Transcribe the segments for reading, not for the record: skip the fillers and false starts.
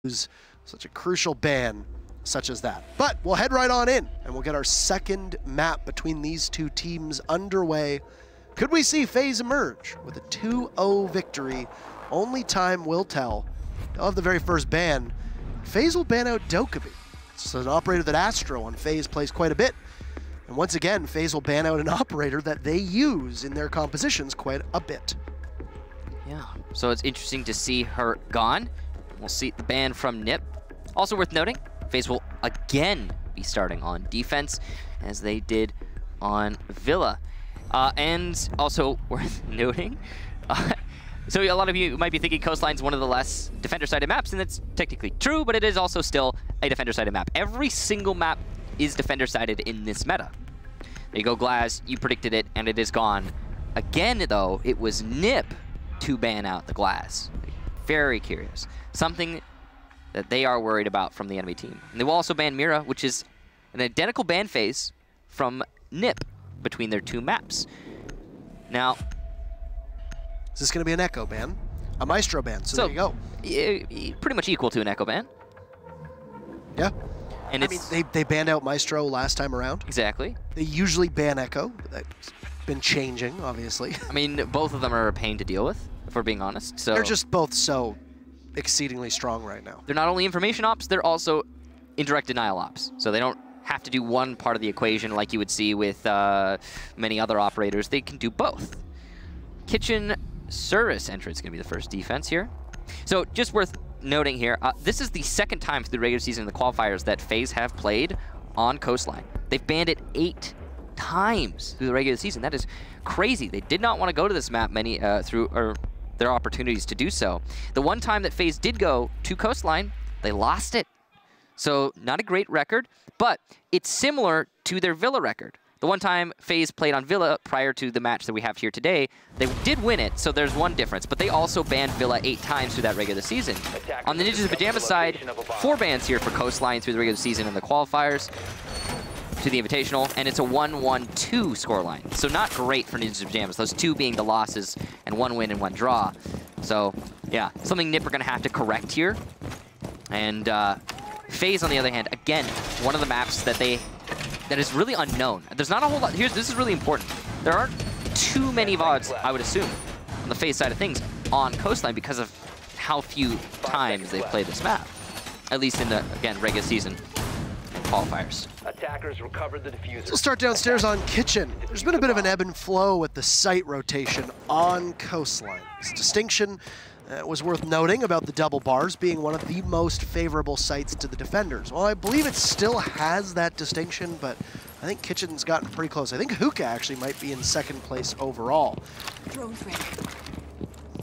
such a crucial ban such as that. But we'll head right on in, and we'll get our second map between these two teams underway. Could we see FaZe emerge with a 2-0 victory? Only time will tell. They'll have the very first ban. FaZe will ban out Dokkaebi. It's an operator that Astro on FaZe plays quite a bit. And once again, FaZe will ban out an operator that they use in their compositions quite a bit. Yeah, so it's interesting to see her gone. We'll see the ban from Nip. Also worth noting, FaZe will again be starting on defense, as they did on Villa. And also worth noting, so a lot of you might be thinking Coastline's one of the less defender-sided maps, and that's technically true, but it is also still a defender-sided map. Every single map is defender-sided in this meta. There you go, Glaz, you predicted it, and it is gone. Again, though, it was Nip to ban out the Glaz. Very curious. Something that they are worried about from the enemy team. And they will also ban Mira, which is an identical ban phase from Nip between their two maps. Now, is this going to be an Echo ban? A Maestro ban, so there you go. Pretty much equal to an Echo ban. Yeah. And I mean, they banned out Maestro last time around. Exactly. They usually ban Echo, but that's been changing, obviously. I mean, both of them are a pain to deal with, if we're being honest. So they're just both so exceedingly strong right now. They're not only information ops, they're also indirect denial ops. So they don't have to do one part of the equation like you would see with many other operators. They can do both. Kitchen service entrance is going to be the first defense here. So just worth noting here, this is the second time through the regular season in the qualifiers that FaZe have played on Coastline. They've banned it 8 times through the regular season. That is crazy. They did not want to go to this map through their opportunities to do so. The one time that FaZe did go to Coastline, they lost it. So not a great record, but it's similar to their Villa record. The one time FaZe played on Villa prior to the match that we have here today, they did win it, so there's one difference. But they also banned Villa 8 times through that regular season. On the Ninjas and Pyjamas side, 4 bans here for Coastline through the regular season and the qualifiers to the Invitational, and it's a 1-1-2 scoreline. So not great for Ninjas and Pyjamas, those 2 being the losses and 1 win and 1 draw. So yeah, something Nip are going to have to correct here. And FaZe, on the other hand, again, one of the maps that is really unknown. There's not a whole lot. This is really important. There aren't too many VODs, I would assume, on the FaZe side of things on Coastline because of how few times they've played this map. At least in the, again, regular season and qualifiers. Attackers recovered the diffuser. So we'll start downstairs on Kitchen. There's been a bit of an ebb and flow with the site rotation on Coastline. This distinction was worth noting about the double bars being one of the most favorable sites to the defenders. Well, I believe it still has that distinction, but I think Kitchen's gotten pretty close. I think Hookah actually might be in second place overall.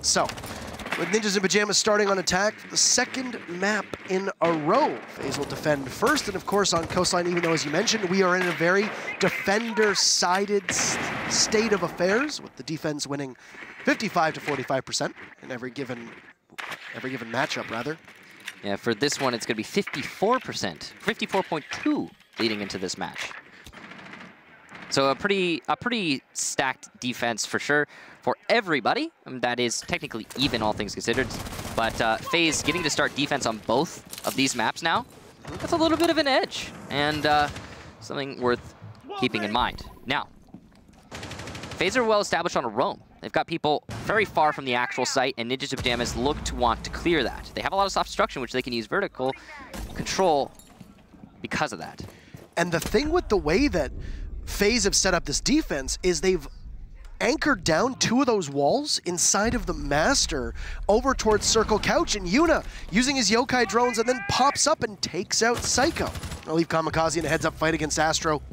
So, with Ninjas and Pyjamas starting on attack, the second map in a row. FaZe will defend first, and of course on Coastline, even though, as you mentioned, we are in a very defender-sided state of affairs, with the defense winning 55 to 45% in every given matchup, rather. Yeah, for this one, it's going to be 54%, 54.2 leading into this match. So a pretty stacked defense for sure for everybody. That is technically even, all things considered. But FaZe getting to start defense on both of these maps now, that's a little bit of an edge, and something worth keeping in mind. Now, FaZe are well established on a roam. They've got people very far from the actual site, and Ninjas and Pyjamas look to want to clear that. They have a lot of soft destruction, which they can use vertical control because of that. And the thing with the way that FaZe have set up this defense is they've anchored down 2 of those walls inside of the Master over towards Circle Couch, and Yuna using his Yokai drones and then pops up and takes out Psycho. I'll leave Kamikaze in a heads-up fight against Astro.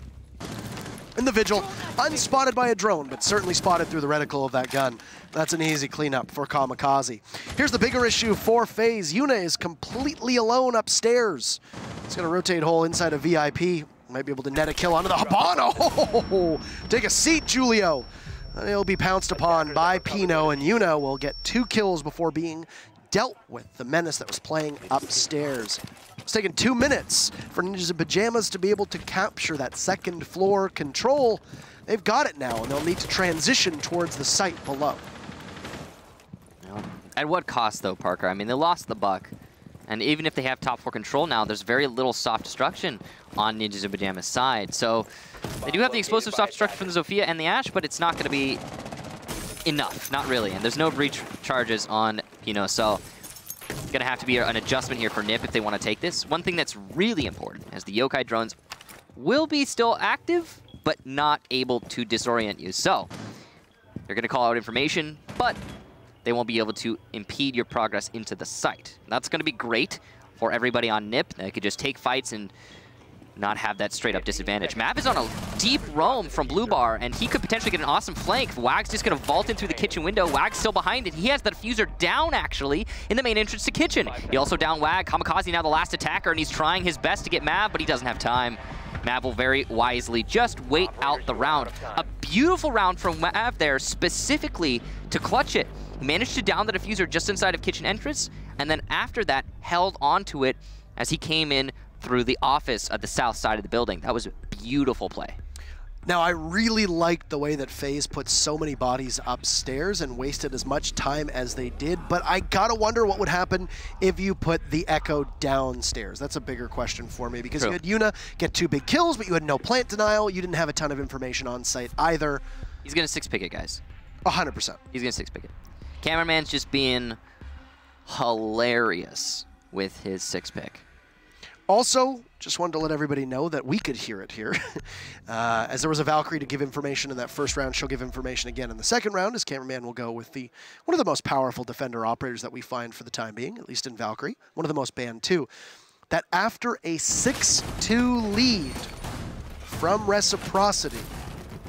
And the Vigil, unspotted by a drone, but certainly spotted through the reticle of that gun. That's an easy cleanup for Kamikaze. Here's the bigger issue for FaZe. Yuna is completely alone upstairs. He's going to rotate hole inside a VIP. Might be able to net a kill onto the Habano. Oh, take a seat, Julio. And he'll be pounced upon by Pino, and Yuna will get 2 kills before being dealt with the menace that was playing upstairs. It's taken 2 minutes for Ninjas and Pyjamas to be able to capture that second floor control. They've got it now, and they'll need to transition towards the site below. At what cost, though, Parker? I mean, they lost the buck. And even if they have top 4 control now, there's very little soft destruction on Ninjas and Pyjamas' side. So they do have the explosive soft destruction from the Zofia and the Ashe, but it's not going to be enough. Not really. And there's no breach charges on Pino, so it's going to have to be an adjustment here for NiP if they want to take this. One thing that's really important is the Yokai drones will be still active, but not able to disorient you. So they're going to call out information, but they won't be able to impede your progress into the site. That's going to be great for everybody on NiP. They could just take fights and not have that straight-up disadvantage. Map is on a deep roam from Blue Bar, and he could potentially get an awesome flank. Wag's just going to vault in through the kitchen window. Wag's still behind it. He has the diffuser down, actually, in the main entrance to kitchen. He also down Wag. Kamikaze now the last attacker, and he's trying his best to get Mav, but he doesn't have time. Mav will very wisely just wait out the round. A beautiful round from Mav there, specifically to clutch it. He managed to down the diffuser just inside of kitchen entrance, and then after that, held onto it as he came in through the office at the south side of the building. That was a beautiful play. Now, I really liked the way that FaZe put so many bodies upstairs and wasted as much time as they did, but I gotta wonder what would happen if you put the Echo downstairs. That's a bigger question for me, because you had Yuna get 2 big kills, but you had no plant denial. You didn't have a ton of information on site either. He's gonna 6-pick it, guys. 100%. He's gonna 6-pick it. Cameraman's just being hilarious with his 6-pick. Also, just wanted to let everybody know that we could hear it here. As there was a Valkyrie to give information in that first round, she'll give information again in the second round, as Cameraman will go with one of the most powerful defender operators that we find for the time being, at least in Valkyrie, one of the most banned too. That after a 6-2 lead from Reciprocity,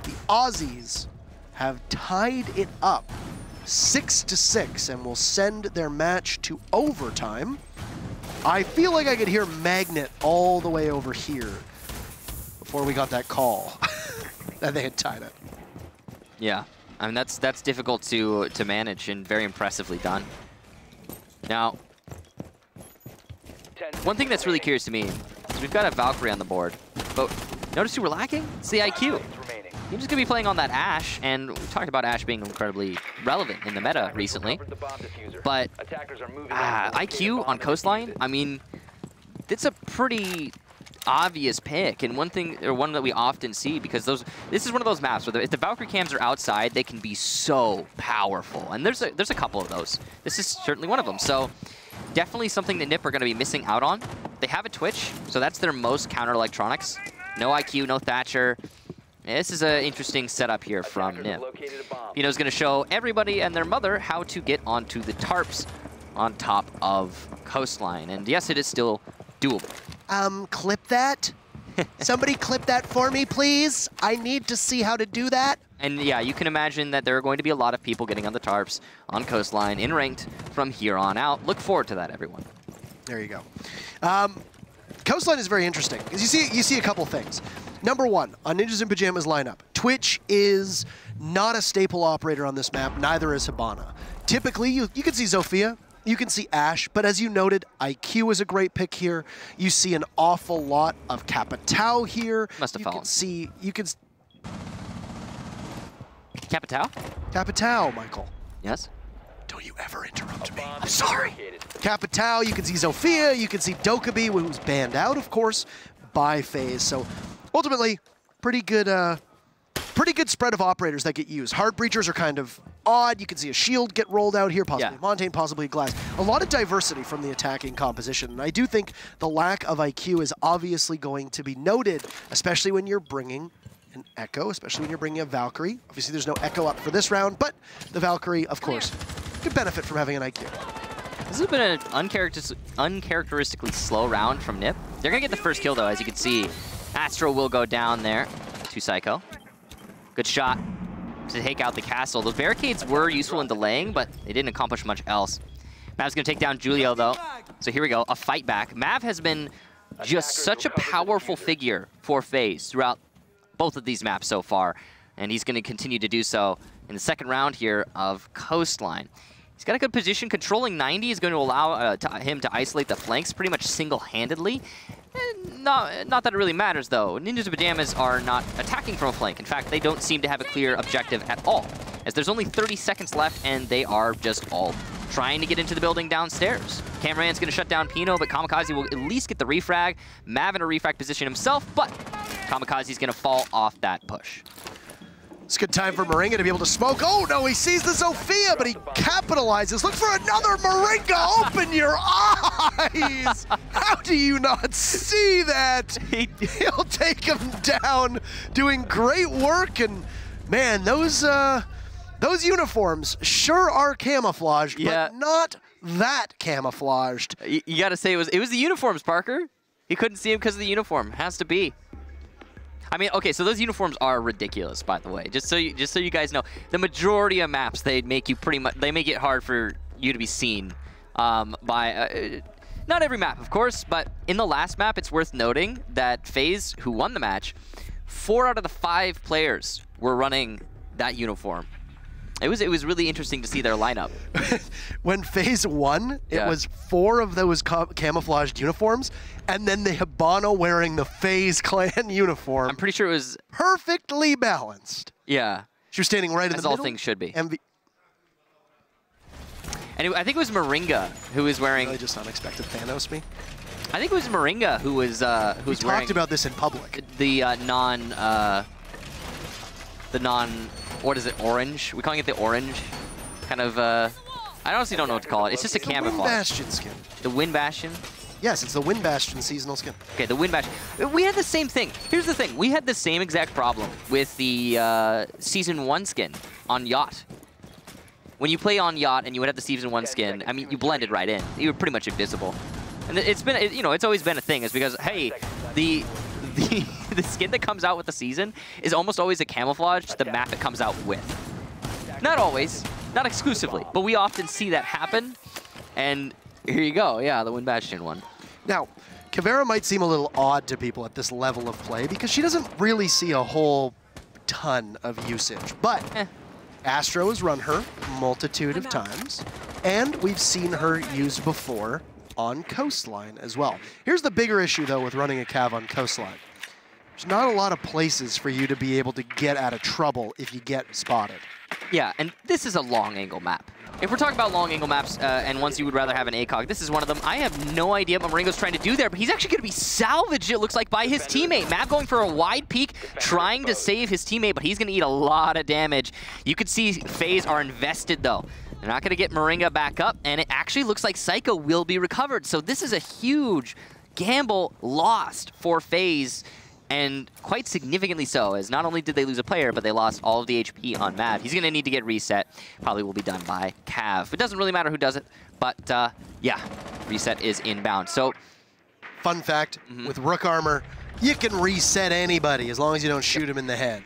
the Aussies have tied it up 6-6 and will send their match to overtime. I feel like I could hear Magnet all the way over here before we got that call that they had tied it. Yeah, I mean that's difficult to manage and very impressively done. Now, one thing that's really curious to me is we've got a Valkyrie on the board, but notice who we're lacking? It's the IQ. He's just going to be playing on that Ashe, and we talked about Ashe being incredibly relevant in the meta recently. But IQ on Coastline, I mean, it's a pretty obvious pick, and one that we often see, because this is one of those maps where if the Valkyrie cams are outside, they can be so powerful, and there's a couple of those. This is certainly one of them. So definitely something that NiP are going to be missing out on. They have a Twitch, so that's their most counter electronics. No IQ, no Thatcher. This is an interesting setup here from NiP. Pino's going to show everybody and their mother how to get onto the tarps on top of Coastline. And yes, it is still doable. Clip that? Somebody clip that for me, please. I need to see how to do that. And yeah, you can imagine that there are going to be a lot of people getting on the tarps on Coastline in ranked from here on out. Look forward to that, everyone. There you go. Coastline is very interesting, because you see a couple things. Number one, on Ninjas and Pyjamas lineup, Twitch is not a staple operator on this map, neither is Hibana. Typically, you can see Zofia, you can see Ashe, but as you noted, IQ is a great pick here. You see an awful lot of Capitao here. Must have fallen. You can Capitao? Capitao, Michael. Yes? Don't you ever interrupt me. I'm sorry. Capitao, you can see Zofia, you can see Dokkaebi, who's banned out, of course, by FaZe. So ultimately, pretty good spread of operators that get used. Hard breachers are kind of odd. You can see a shield get rolled out here, possibly Montaigne, possibly Glass. A lot of diversity from the attacking composition. And I do think the lack of IQ is obviously going to be noted, especially when you're bringing an Echo, especially when you're bringing a Valkyrie. Obviously, there's no Echo up for this round, but the Valkyrie, of course, could benefit from having an IQ. This has been an uncharacteristically slow round from NiP. They're going to get the first kill, though, as you can see. Astro will go down there to Psycho. Good shot to take out the castle. Those barricades were useful in delaying, but they didn't accomplish much else. Mav's going to take down Julio, though. So here we go, a fight back. Mav has been just such a powerful figure for FaZe throughout both of these maps so far, and he's going to continue to do so in the second round here of Coastline. He's got a good position. Controlling 90 is going to allow him to isolate the flanks pretty much single-handedly. Not that it really matters, though. Ninjas and Pyjamas are not attacking from a flank. In fact, they don't seem to have a clear objective at all, as there's only 30 seconds left, and they are just all trying to get into the building downstairs. Cameraman's going to shut down Pino, but Kamikaze will at least get the refrag. Mav in a refrag position himself, but Kamikaze's going to fall off that push. It's a good time for Moringa to be able to smoke. Oh no, he sees the Zofia, but he capitalizes. Look for another Moringa. Open your eyes. How do you not see that? He'll take him down, doing great work. And man, those uniforms sure are camouflaged, yeah, but not that camouflaged. You got to say it was the uniforms, Parker. He couldn't see him because of the uniform. Has to be. I mean, okay, so those uniforms are ridiculous, by the way. Just so you guys know, the majority of maps they make it hard for you to be seen by not every map, of course, but in the last map, it's worth noting that FaZe, who won the match, 4 out of the 5 players were running that uniform. It was really interesting to see their lineup. When FaZe won, it was 4 of those camouflaged uniforms, and then the Hibana wearing the FaZe Clan uniform. I'm pretty sure it was perfectly balanced. Yeah. She was standing right in the middle. As all things should be. And I think it was Moringa who was wearing. Really just unexpected Thanos me. I think it was Moringa who was wearing. We talked about this in public. The non. What is it? Orange? We're calling it the orange, kind of. I honestly don't know what to call it. It's just a camouflage. The Wind Bastion skin. The Wind Bastion. Yes, it's the Wind Bastion seasonal skin. Okay, the Wind Bastion. We had the same thing. Here's the thing. We had the same exact problem with the Season 1 skin on Yacht. When you play on Yacht and you would have the Season 1 skin, I mean, you blended right in. You were pretty much invisible. And it's been, it's always been a thing. Is because, hey, the skin that comes out with the season is almost always a camouflage to the map it comes out with. Not always, not exclusively, but we often see that happen. And here you go, yeah, the Wind Bastion one. Now, Caveira might seem a little odd to people at this level of play because she doesn't really see a whole ton of usage. But Astro has run her a multitude of times, and we've seen her used before on Coastline as well. Here's the bigger issue, though, with running a Cav on Coastline. There's not a lot of places for you to be able to get out of trouble if you get spotted. Yeah, and this is a long angle map. If we're talking about long angle maps and ones you would rather have an ACOG, this is one of them. I have no idea what Moringa's trying to do there, but he's actually going to be salvaged, it looks like, by his teammate. Mav going for a wide peek, trying to save his teammate, but he's going to eat a lot of damage. You could see FaZe are invested, though. They're not going to get Moringa back up, and it actually looks like Psycho will be recovered. So this is a huge gamble lost for FaZe, and quite significantly so, as not only did they lose a player, but they lost all of the HP on Mav. He's going to need to get reset. Probably will be done by Cav. It doesn't really matter who does it, but yeah, reset is inbound. So, fun fact, with Rook Armor, you can reset anybody as long as you don't shoot him in the head.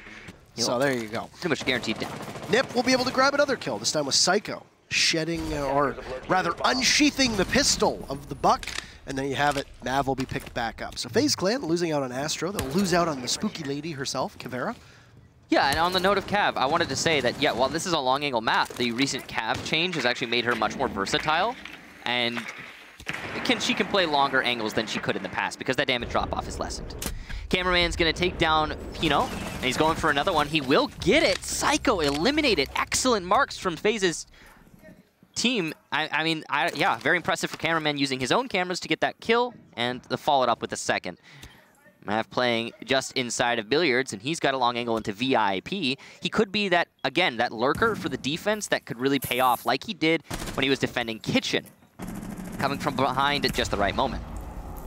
So there you go. Pretty much guaranteed down. Nip will be able to grab another kill, this time with Psycho, shedding, or rather unsheathing the pistol of the Buck, and then you have it, Mav will be picked back up. So FaZe Clan losing out on Astro, they'll lose out on the spooky lady herself, Caveira. Yeah, and on the note of Cav, I wanted to say that, yeah, while this is a long angle map, the recent Cav change has actually made her much more versatile, and she can play longer angles than she could in the past, because that damage drop-off is lessened. Cameraman's going to take down Pino, and he's going for another one. He will get it. Psycho eliminated. Excellent marks from FaZe's team. Yeah, very impressive for Cameraman using his own cameras to get that kill, and the followed up with a second. Mav playing just inside of Billiards, and he's got a long angle into VIP. He could be that, again, that lurker for the defense that could really pay off, like he did when he was defending Kitchen, coming from behind at just the right moment.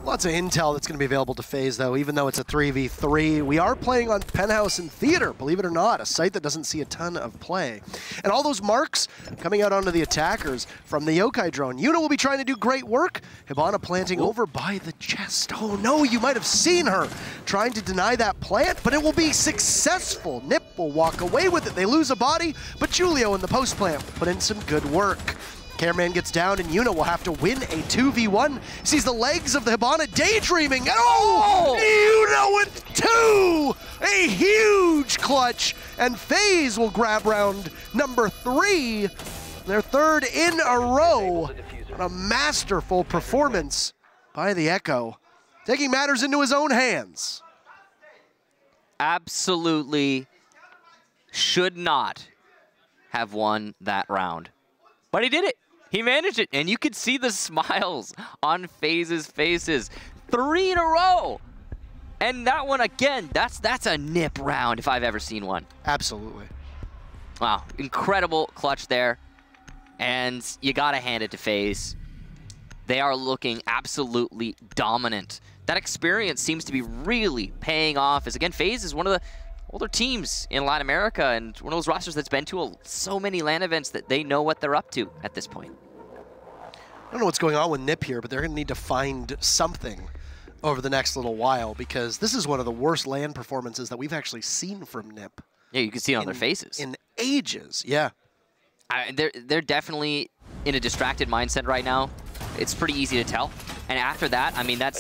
Lots of intel that's going to be available to FaZe, though, even though it's a 3v3. We are playing on Penthouse and Theater, believe it or not, a site that doesn't see a ton of play. And all those marks coming out onto the attackers from the Yokai drone. Yuna will be trying to do great work. Hibana planting over by the chest. Oh no, you might have seen her trying to deny that plant, but it will be successful. Nip will walk away with it. They lose a body, but Julio in the post plant put in some good work. Cameraman gets down, and Yuna will have to win a 2v1. Sees the legs of the Hibana daydreaming. And Yuna with 2! A huge clutch. And FaZe will grab round number 3. Their 3rd in a row. On a masterful performance by the Echo. Taking matters into his own hands. Absolutely should not have won that round. But he did it. He managed it, and you could see the smiles on FaZe's faces. 3 in a row. And that one, again, that's a nip round if I've ever seen one. Absolutely. Wow, incredible clutch there. And you gotta hand it to FaZe. They are looking absolutely dominant. That experience seems to be really paying off, as again, FaZe is one of the older teams in Latin America and one of those rosters that's been to so many LAN events that they know what they're up to at this point. I don't know what's going on with Nip here, but they're gonna need to find something over the next little while, because this is one of the worst LAN performances that we've actually seen from Nip. Yeah, you can see it on their faces. In ages, yeah. They're definitely in a distracted mindset right now. It's pretty easy to tell. And after that, I mean, that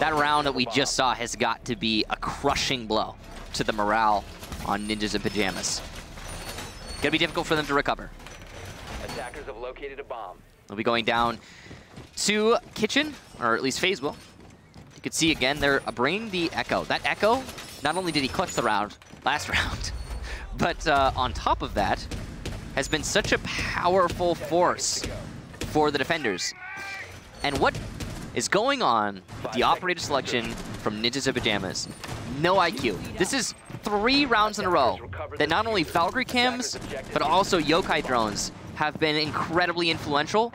round that we just saw has got to be a crushing blow to the morale on Ninjas and Pyjamas. Gonna be difficult for them to recover. Attackers have located a bomb. They'll be going down to Kitchen, or at least FaZe will. You can see again, they're bringing the Echo. That Echo, not only did he clutch the round, last round, but on top of that, has been such a powerful force for the defenders. And what is going on with the operator selection from Ninjas and Pyjamas? No IQ. This is 3 rounds in a row that not only Valkyrie cams, but also yokai drones have been incredibly influential,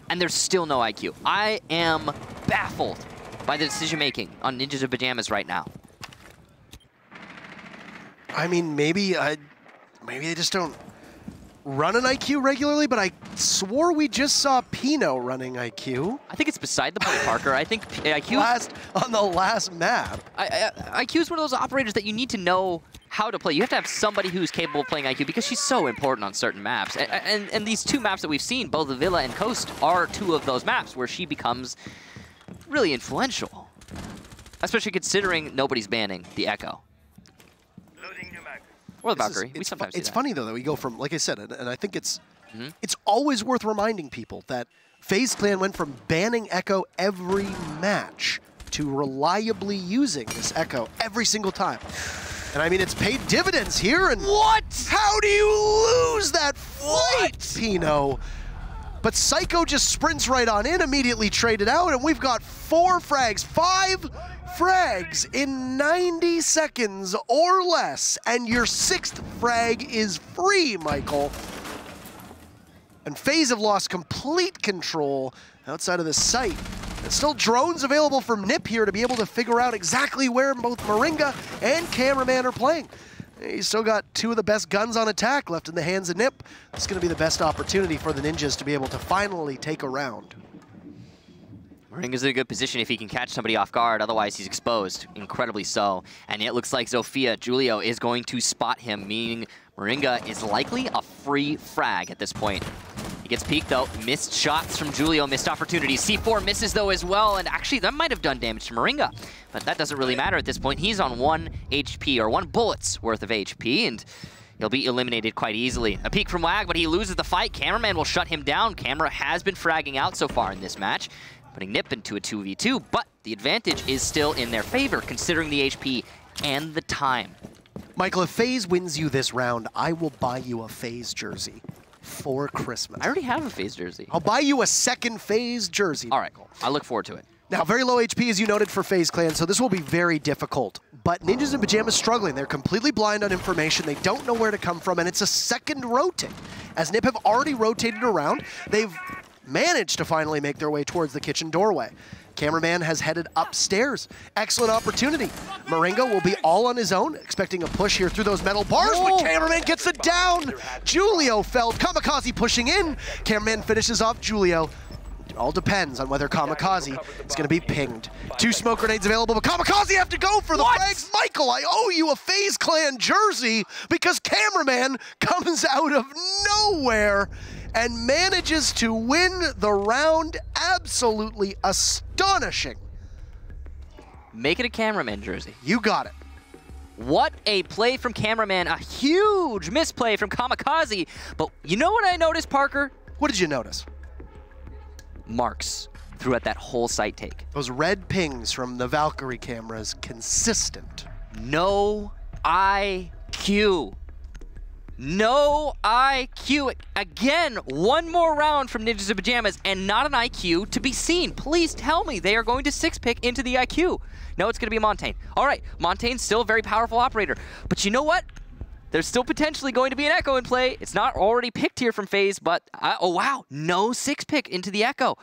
and there's still no IQ. I am baffled by the decision-making on Ninjas and Pyjamas right now. I mean, maybe they just don't run an IQ regularly, but I swore we just saw Pino running IQ. I think it's beside the point, Parker. I think IQ... on the last map. IQ is one of those operators that you need to know how to play. You have to have somebody who's capable of playing IQ because she's so important on certain maps. And these 2 maps that we've seen, both the Villa and Coast, are 2 of those maps where she becomes really influential. Especially considering nobody's banning the Echo. Or the Valkyrie. We sometimes see that. It's funny, though, that we go from, like I said, and I think it's always worth reminding people that FaZe Clan went from banning Echo every match to reliably using this Echo every single time. And I mean, it's paid dividends here, and what? How do you lose that fight, Pino? But Psycho just sprints right on in, immediately traded out, and we've got 5 frags in 90 seconds or less, and your 6th frag is free, Michael. And FaZe have lost complete control outside of the site. And still drones available from Nip here to be able to figure out exactly where both Moringa and Cameraman are playing. He's still got 2 of the best guns on attack left in the hands of Nip. It's going to be the best opportunity for the Ninjas to be able to finally take a round. Moringa's in a good position if he can catch somebody off guard, otherwise he's exposed, incredibly so. And it looks like Zofia, Julio, is going to spot him, meaning Moringa is likely a free frag at this point. He gets peeked though, missed shots from Julio, missed opportunities. C4 misses though as well, and actually that might have done damage to Moringa. But that doesn't really matter at this point. He's on 1 HP, or 1 bullet's worth of HP, and he'll be eliminated quite easily. A peek from Wag, but he loses the fight. Cameraman will shut him down. Camera has been fragging out so far in this match, putting Nip into a 2v2, but the advantage is still in their favor, considering the HP and the time. Michael, if FaZe wins you this round, I will buy you a FaZe jersey for Christmas. I already have a FaZe jersey. I'll buy you a 2nd FaZe jersey. All right, cool. I look forward to it. Now, very low HP, as you noted, for FaZe Clan, so this will be very difficult. But Ninjas and Pyjamas struggling. They're completely blind on information. They don't know where to come from, and it's a 2nd rotate. As Nip have already rotated around, they've managed to finally make their way towards the kitchen doorway. Cameraman has headed upstairs. Excellent opportunity. Moringa will be all on his own, expecting a push here through those metal bars, but Cameraman gets it down. Julio felled. Kamikaze pushing in. Cameraman finishes off Julio. It all depends on whether Kamikaze is going to be pinged. 2 smoke grenades available, but Kamikaze have to go for the frags. Michael, I owe you a FaZe Clan jersey because Cameraman comes out of nowhere and manages to win the round. Absolutely astonishing. Make it a Cameraman jersey. You got it. What a play from Cameraman. A huge misplay from Kamikaze. But you know what I noticed, Parker? What did you notice? Marks throughout that whole site take. Those red pings from the Valkyrie cameras, consistent. No IQ. No IQ. Again, one more round from Ninjas in Pyjamas and not an IQ to be seen. Please tell me they are going to 6-pick into the IQ. No, it's going to be Montaigne. All right, Montaigne's still a very powerful operator. But you know what? There's still potentially going to be an Echo in play. It's not already picked here from FaZe, but oh wow, no 6-pick into the Echo.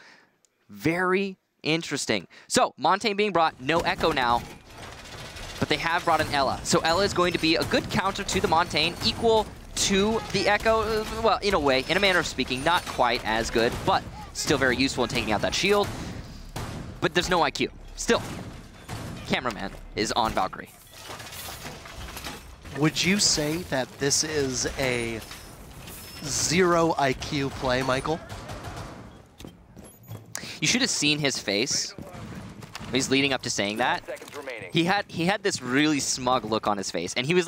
Very interesting. So, Montaigne being brought, no Echo now. But they have brought an Ella. So Ella is going to be a good counter to the Montaigne, equal to the Echo, well, in a way, in a manner of speaking, not quite as good, but still very useful in taking out that shield. But there's no IQ. Still, cameraman is on Valkyrie. Would you say that this is a 0 IQ play, Michael? You should have seen his face. He's leading up to saying that. He had this really smug look on his face, and he was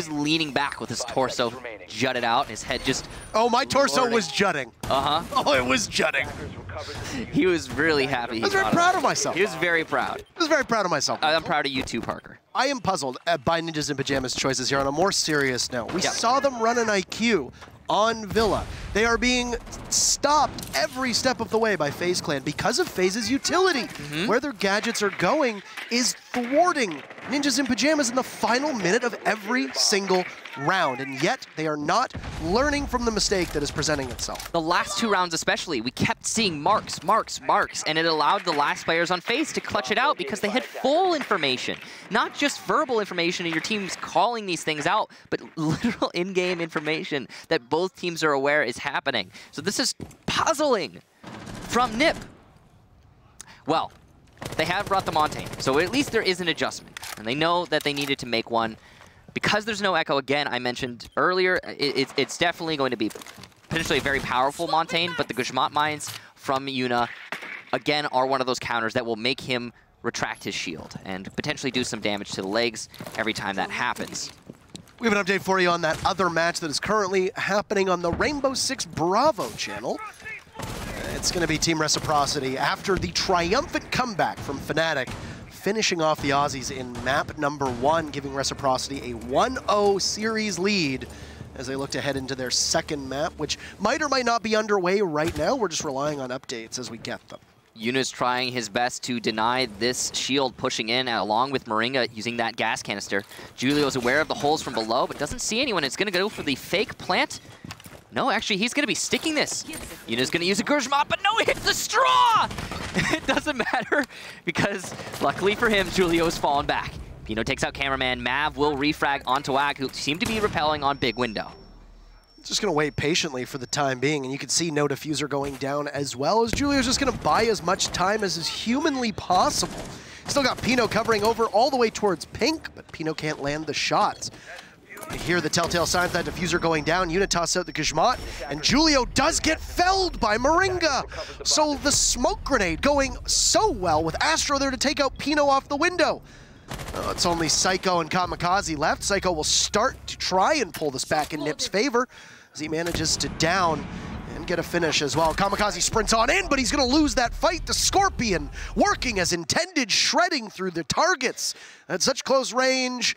leaning back with his torso jutted out, and his head just. Oh, my torso was jutting. Oh, it was jutting. He was really happy. I was very proud of myself. He was very proud. I was very proud of myself. I'm proud of you too, Parker. I am puzzled by Ninjas in Pyjamas' choices here on a more serious note. We saw them run an IQ on Villa. They are being stopped every step of the way by FaZe Clan because of FaZe's utility. Where their gadgets are going is thwarting Ninjas in Pyjamas in the final minute of every single round, and yet they are not learning from the mistake that is presenting itself. The last 2 rounds especially, we kept seeing marks, and it allowed the last players on FaZe to clutch it out because they had full information. Not just verbal information and your team's calling these things out, but literal in-game information that both teams are aware is happening. So this is puzzling from NiP. Well, they have brought the Montaigne, so at least there is an adjustment, and they know that they needed to make one. Because there's no Echo, again, I mentioned earlier, it's definitely going to be potentially a very powerful Montaigne, but the Guzmat mines from Yuna, again, are one of those counters that will make him retract his shield and potentially do some damage to the legs every time that happens. We have an update for you on that other match that is currently happening on the Rainbow6 Bravo channel. It's going to be Team Reciprocity after the triumphant comeback from Fnatic, finishing off the Aussies in map number 1, giving Reciprocity a 1-0 series lead as they look to head into their second map, which might or might not be underway right now. We're just relying on updates as we get them. Yuna's trying his best to deny this shield pushing in along with Moringa using that gas canister. Julio's aware of the holes from below, but doesn't see anyone. It's going to go for the fake plant. No, actually, he's going to be sticking this. Yuna's going to use a Gurjmat, but no, he hits the straw! It doesn't matter because, luckily for him, Julio's fallen back. Pino takes out cameraman. Mav will refrag onto Wag, who seemed to be repelling on Big Window. Just going to wait patiently for the time being, and you can see no diffuser going down as well, as Julio's just going to buy as much time as is humanly possible. Still got Pino covering over all the way towards Pink, but Pino can't land the shots. You hear the telltale signs that diffuser going down. Yuna tosses out the Guzmat, and Julio does get felled by Moringa. So the smoke grenade going so well with Astro there to take out Pino off the window. It's only Psycho and Kamikaze left. Psycho will start to try and pull this back in NiP's favor as he manages to down and get a finish as well. Kamikaze sprints on in, but he's going to lose that fight. The Scorpion working as intended, shredding through the targets at such close range.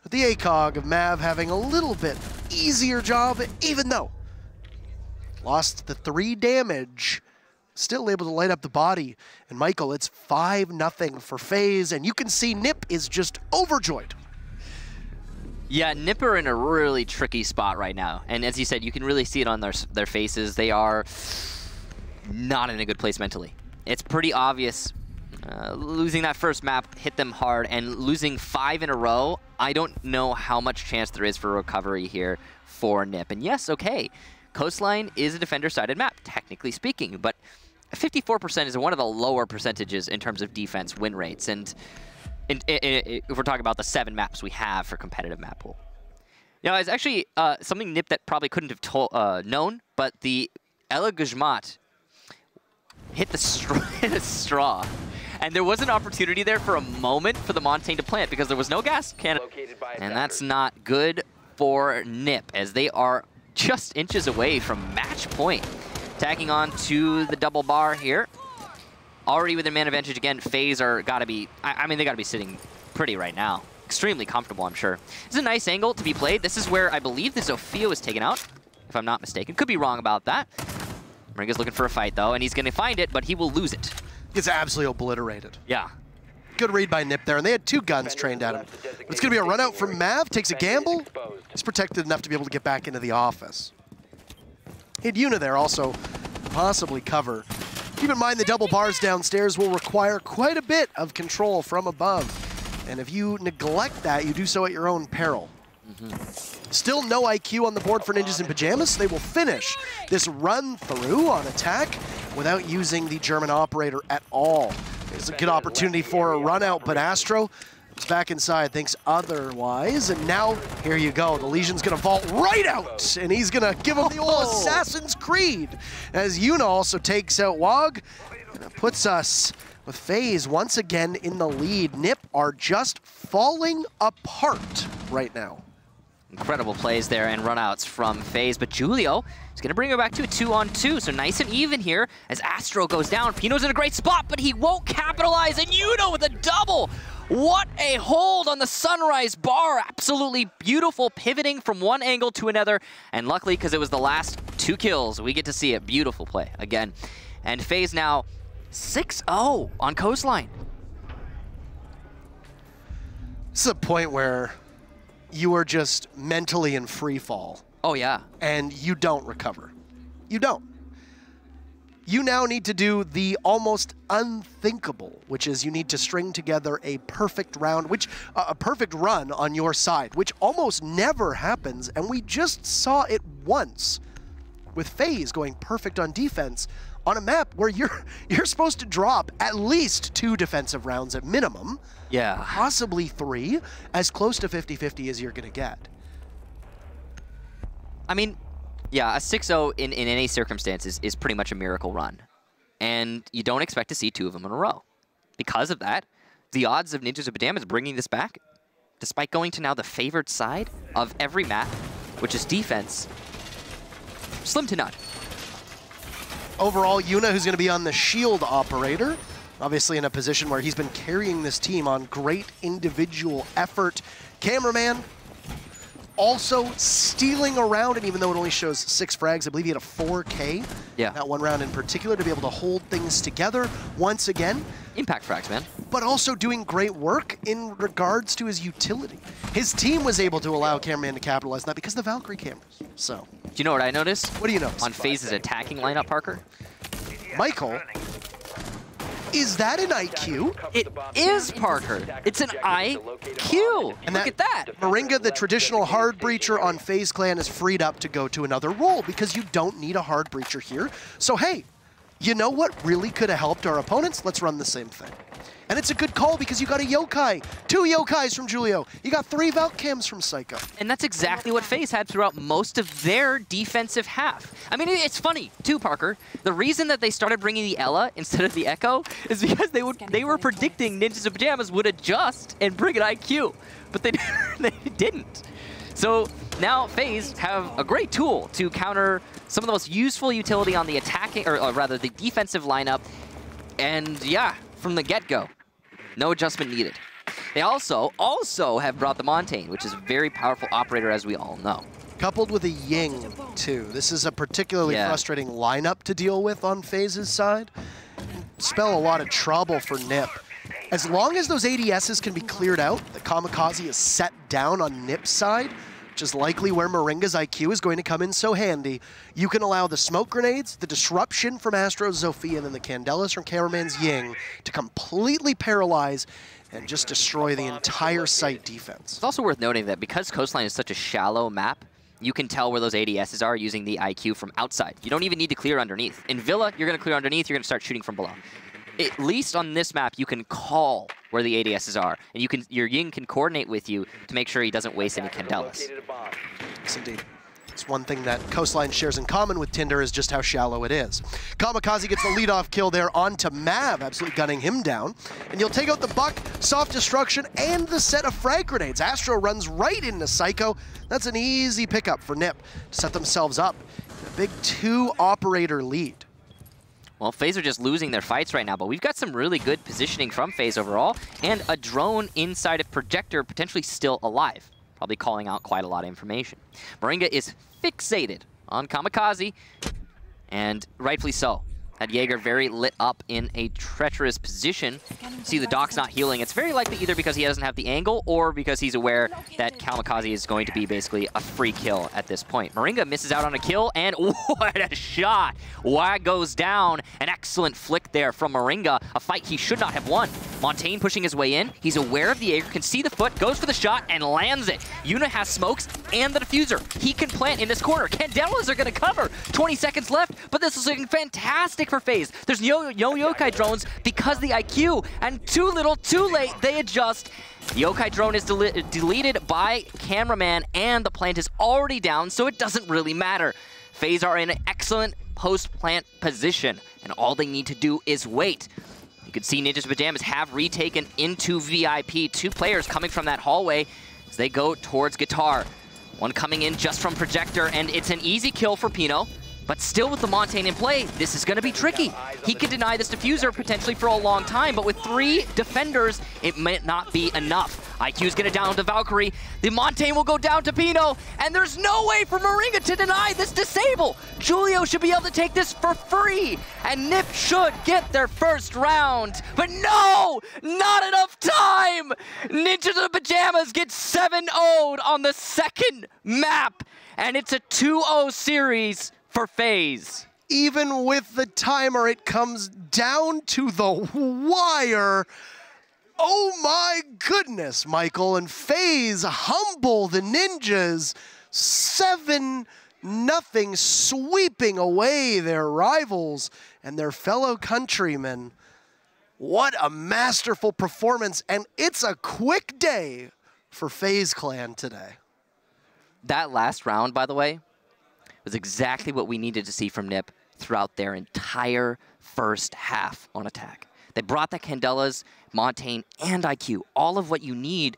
The ACOG of Mav having a little bit easier job, even though lost the 3 damage. Still able to light up the body. And Michael, it's 5-0 for FaZe, and you can see NiP is just overjoyed. Yeah, NiP are in a really tricky spot right now. And as you said, you can really see it on their faces. They are not in a good place mentally. It's pretty obvious. Losing that first map hit them hard, and losing 5 in a row, I don't know how much chance there is for recovery here for NiP. And yes, okay, Coastline is a defender-sided map, technically speaking, but 54% is one of the lower percentages in terms of defense win rates. And if we're talking about the 7 maps we have for competitive map pool. Now, it's actually something NiP that probably couldn't have known, but the Ella Guzmat hit the straw. And there was an opportunity there for a moment for the Montaigne to plant because there was no gas cannon. And that's not good for NiP, as they are just inches away from match point. Tagging on to the double bar here. Already with a man advantage again, FaZe are gotta be, I mean, they gotta be sitting pretty right now. extremely comfortable, I'm sure. This is a nice angle to be played. This is where I believe the Zofia was taken out, if I'm not mistaken. Could be wrong about that. Moringa's looking for a fight, though, and he's going to find it, but he will lose it. Gets absolutely obliterated. Yeah. Good read by Nip there, and they had 2 guns trained at him. But it's going to be a run out from Mav, takes a gamble. He's protected enough to be able to get back into the office. Hit Yuna there also, possibly cover. Keep in mind the double bars downstairs will require quite a bit of control from above. And if you neglect that, you do so at your own peril. Still no IQ on the board for Ninjas in Pyjamas. They will finish this run through on attack without using the German operator at all. It's a good opportunity for a run out, but Astro is back inside, thinks otherwise. And now, here you go. The Legion's gonna vault right out, and he's gonna give him the old Assassin's Creed. As Yuna also takes out Wog, and it puts us with FaZe once again in the lead. Nip are just falling apart right now. Incredible plays there and runouts from FaZe, but Julio is going to bring her back to a 2-on-2, so nice and even here as Astro goes down. Pino's in a great spot, but he won't capitalize, and Yuno with a double! What a hold on the Sunrise bar! Absolutely beautiful, pivoting from one angle to another, and luckily, because it was the last 2 kills, we get to see a beautiful play again. And FaZe now 6-0 on Coastline. This is a point where you are just mentally in free fall. Oh, yeah. And you don't recover. You don't. You now need to do the almost unthinkable, which is you need to string together a perfect round, which a perfect run on your side, which almost never happens, and we just saw it once with FaZe going perfect on defense on a map where you're supposed to drop at least 2 defensive rounds at minimum. Yeah. Possibly 3, as close to 50-50 as you're going to get. I mean, yeah, a 6-0 in any circumstances is pretty much a miracle run. And you don't expect to see 2 of them in a row. Because of that, the odds of Ninjas of Pyjamas bringing this back, despite going to now the favored side of every map, which is defense, slim to none. Overall, Yuna, who's going to be on the shield operator, obviously in a position where he's been carrying this team on great individual effort. Cameraman also stealing around, and even though it only shows 6 frags, I believe he had a 4K. Yeah. That one round in particular to be able to hold things together once again. Impact frags, man. But also doing great work in regards to his utility. His team was able to allow Cameraman to capitalize on that because of the Valkyrie cameras. So. Do you know what I noticed? What do you notice? On FaZe's attacking lineup, Parker? Michael, is that an IQ? It is, Parker. It's an IQ. And look at that. Moringa, the traditional hard breacher on FaZe Clan, is freed up to go to another role because you don't need a hard breacher here. So hey, you know what really could have helped our opponents? Let's run the same thing. And it's a good call because you got a yokai. 2 yokais from Julio. You got 3 Valk cams from Psycho. And that's exactly what FaZe had throughout most of their defensive half. I mean, it's funny, too, Parker. The reason that they started bringing the Ella instead of the Echo is because they were predicting Ninjas of Pyjamas would adjust and bring an IQ. But they didn't. So now FaZe have a great tool to counter some of the most useful utility on the attacking, or rather the defensive lineup. And yeah, from the get-go, no adjustment needed. They also have brought the Montaigne, which is a very powerful operator, as we all know. Coupled with a Ying, too. This is a particularly frustrating lineup to deal with on FaZe's side. Spell a lot of trouble for Nip. As long as those ADSs can be cleared out, the Kamikaze is set down on Nip's side, which is likely where Moringa's IQ is going to come in so handy. You can allow the smoke grenades, the disruption from Astro's Zofia, and then the Candelas from Cameraman's Ying to completely paralyze and just destroy the entire site defense. It's also worth noting that because Coastline is such a shallow map, you can tell where those ADSs are using the IQ from outside. You don't even need to clear underneath. In Villa, you're going to clear underneath, you're going to start shooting from below. At least on this map, you can call where the ADSs are, and your Ying can coordinate with you to make sure he doesn't waste any Candelas. Yes, indeed. It's one thing that Coastline shares in common with Tinder is just how shallow it is. Kamikaze gets the leadoff kill there onto Mav, absolutely gunning him down. And you'll take out the Buck, soft destruction, and the set of frag grenades. Astro runs right into Psycho. That's an easy pickup for Nip to set themselves up. A big 2-operator lead. Well, FaZe are just losing their fights right now, but we've got some really good positioning from FaZe overall, and a drone inside of Projector potentially still alive. Probably calling out quite a lot of information. Moringa is fixated on Kamikaze, and rightfully so. That Jaeger very lit up in a treacherous position. See the Doc's not healing. It's very likely either because he doesn't have the angle or because he's aware that Kamikaze is going to be basically a free kill at this point. Moringa misses out on a kill, and what a shot! Wag goes down. An excellent flick there from Moringa. A fight he should not have won. Montaigne pushing his way in. He's aware of the Jaeger, can see the foot, goes for the shot, and lands it. Yuna has smokes and the diffuser. He can plant in this corner. Candelas are going to cover. 20 seconds left, but this is looking fantastic for FaZe. There's no yokai drones because the IQ, and too little, too late, they adjust. The yokai drone is deleted by cameraman, and the plant is already down, so it doesn't really matter. FaZe are in an excellent post-plant position, and all they need to do is wait. You can see Ninjas Pyjamas have retaken into VIP. 2 players coming from that hallway as they go towards Guitar. One coming in just from Projector, and it's an easy kill for Pino. But still with the Montaigne in play, this is going to be tricky. He can deny this diffuser potentially for a long time, but with 3 defenders, it might not be enough. IQ's going to down to Valkyrie. The Montaigne will go down to Pino, and there's no way for Moringa to deny this disable. Julio should be able to take this for free, and Nip should get their first round. But no, not enough time. Ninjas of Pyjamas get 7-0'd on the second map, and it's a 2-0 series for FaZe. Even with the timer, it comes down to the wire. Oh my goodness, Michael. And FaZe humble the Ninjas. 7-0, sweeping away their rivals and their fellow countrymen. What a masterful performance. And it's a quick day for FaZe Clan today. That last round, by the way, was exactly what we needed to see from Nip throughout their entire first half on attack. They brought the Candelas, Montaigne, and IQ, all of what you need